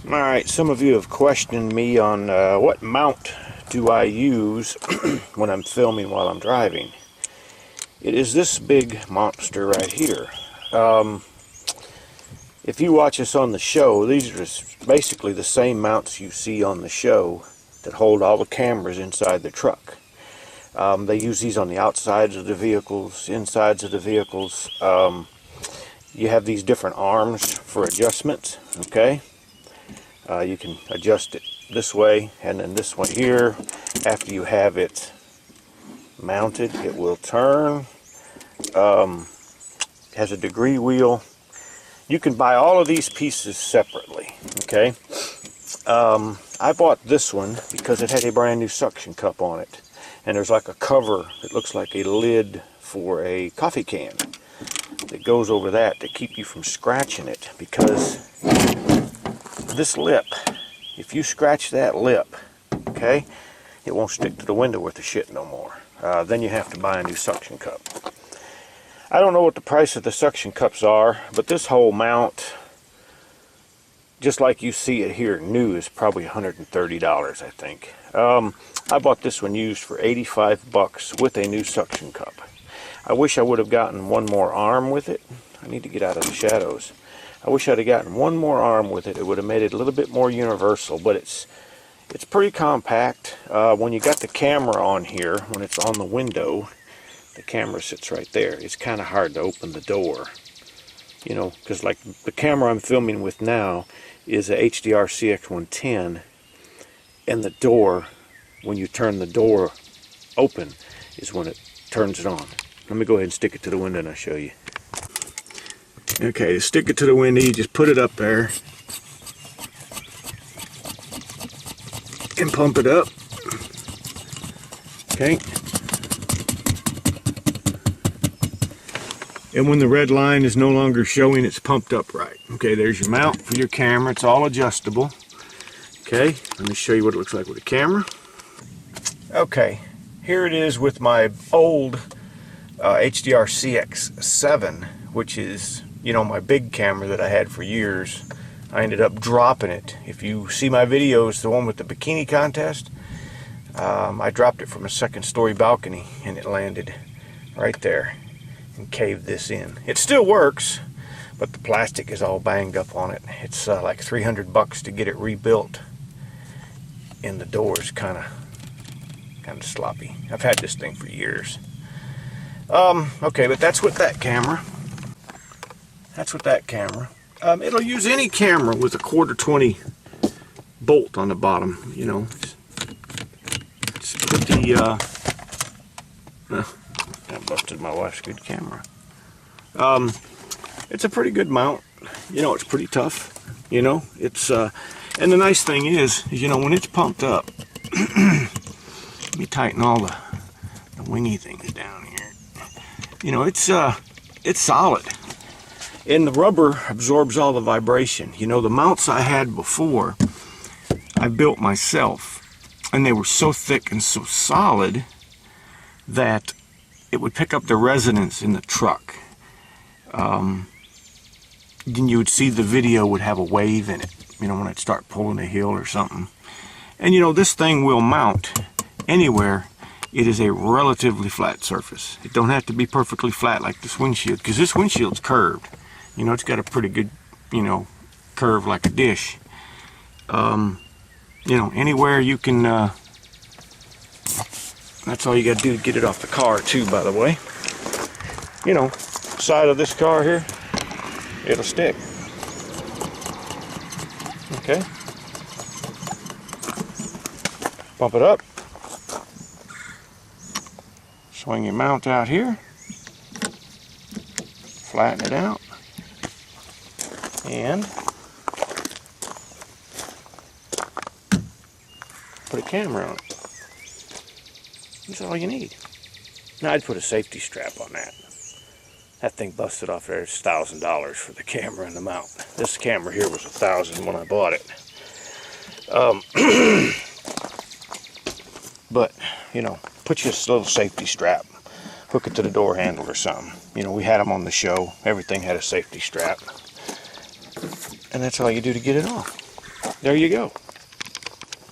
Alright, some of you have questioned me on what mount do I use when I'm filming while I'm driving. It is this big monster right here. If you watch us on the show, these are basically the same mounts you see on the show that hold all the cameras inside the truck. They use these on the outsides of the vehicles, insides of the vehicles. You have these different arms for adjustments, okay? You can adjust it this way and then this one here. After you have it mounted, it will turn. Has a degree wheel. You can buy all of these pieces separately, okay? I bought this one because it had a brand new suction cup on it. And there's like a cover that looks like a lid for a coffee can that goes over that to keep you from scratching it, because this lip, if you scratch that lip, okay, it won't stick to the window worth of shit no more. Then you have to buy a new suction cup. I don't know what the price of the suction cups are, but this whole mount, just like you see it here new, is probably $130, I think. I bought this one used for 85 bucks with a new suction cup. I wish I would have gotten one more arm with it. I need to get out of the shadows. I wish I'd have gotten one more arm with it. It would have made it a little bit more universal, but it's pretty compact. When you got the camera on here, when it's on the window, the camera sits right there. It's kind of hard to open the door, you know, because like the camera I'm filming with now is a HDR CX110, and the door, when you turn the door open, is when it turns it on. Let me go ahead and stick it to the window and I'll show you. Okay, to stick it to the window, you just put it up there and pump it up. Okay. And when the red line is no longer showing, it's pumped up right. Okay, there's your mount for your camera. It's all adjustable. Okay, let me show you what it looks like with the camera. Okay, here it is with my old HDR CX7, which is, you know, my big camera that I had for years. I ended up dropping it. If you see my videos, the one with the bikini contest, I dropped it from a second-story balcony and it landed right there and caved this in. It still works, but the plastic is all banged up on it. It's like 300 bucks to get it rebuilt, and the door is kind of sloppy. I've had this thing for years. Okay, but that's with that camera. That's with that camera. It'll use any camera with a 1/4-20 bolt on the bottom, you know. Just put the, that busted my wife's good camera. It's a pretty good mount. You know, it's pretty tough. You know, it's, and the nice thing is, you know, when it's pumped up, let me tighten all the wingy things down here. You know, it's solid. And the rubber absorbs all the vibration. You know, the mounts I had before, I built myself, and they were so thick and so solid that it would pick up the resonance in the truck. Then you would see the video would have a wave in it, you know, when I'd start pulling a hill or something. And you know, this thing will mount anywhere. It is a relatively flat surface. It don't have to be perfectly flat like this windshield, because this windshield's curved. You know, it's got a pretty good, you know, curve like a dish. You know, anywhere you can, that's all you got to do to get it off the car too, by the way. You know, side of this car here, it'll stick. Okay. Bump it up. Swing your mount out here. Flatten it out. And put a camera on it. That's all you need. Now I'd put a safety strap on that. That thing busted off there. It's $1,000 for the camera and the mount. This camera here was $1,000 when I bought it. But you know, put you a little safety strap. Hook it to the door handle or something. You know, we had them on the show. Everything had a safety strap. And that's all you do to get it off. there you go.